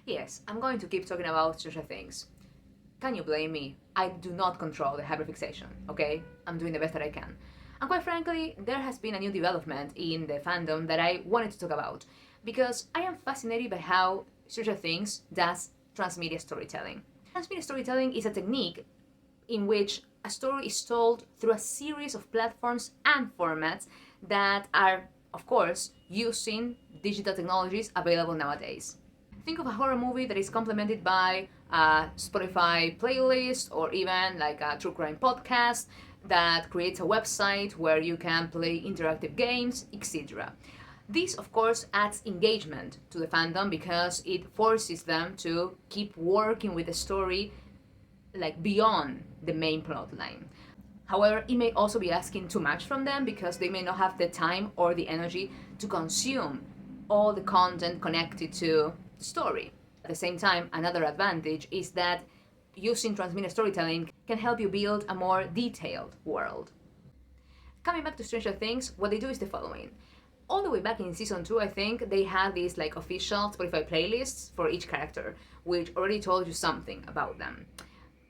Yes, I'm going to keep talking about Stranger Things. Can you blame me? I do not control the hyperfixation, okay? I'm doing the best that I can. And quite frankly, there has been a new development in the fandom that I wanted to talk about, because I am fascinated by how Stranger Things does transmedia storytelling. Transmedia storytelling is a technique in which a story is told through a series of platforms and formats that are, of course, using digital technologies available nowadays. Think of a horror movie that is complemented by a Spotify playlist or even like a true crime podcast that creates a website where you can play interactive games, etc. This, of course, adds engagement to the fandom because it forces them to keep working with the story like beyond the main plot line. However, it may also be asking too much from them because they may not have the time or the energy to consume all the content connected to the story. At the same time, another advantage is that using transmedia storytelling can help you build a more detailed world. Coming back to Stranger Things, what they do is the following. All the way back in season 2, I think, they had these like official Spotify playlists for each character, which already told you something about them.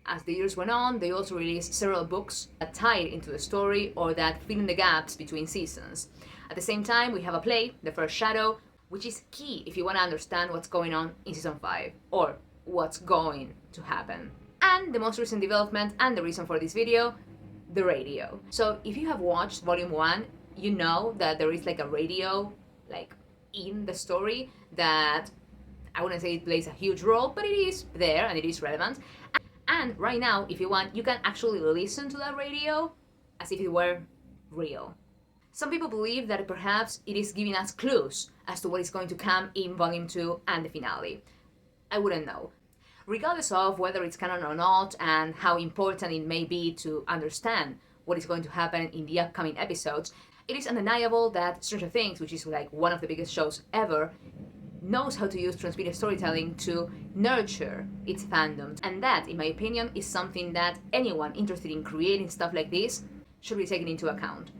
As the years went on, they also released several books that tied into the story or that fill in the gaps between seasons. At the same time, we have a play, The First Shadow, which is key if you want to understand what's going on in season 5, or what's going to happen. And the most recent development and the reason for this video, the radio. So if you have watched volume 1, you know that there is like a radio like in the story that I wouldn't say it plays a huge role, but it is there and it is relevant. And right now, if you want, you can actually listen to that radio as if it were real. Some people believe that perhaps it is giving us clues as to what is going to come in Volume 2 and the finale. I wouldn't know. Regardless of whether it's canon or not and how important it may be to understand what is going to happen in the upcoming episodes, it is undeniable that Stranger Things, which is like one of the biggest shows ever, knows how to use transmedia storytelling to nurture its fandom. And that, in my opinion, is something that anyone interested in creating stuff like this should be taken into account.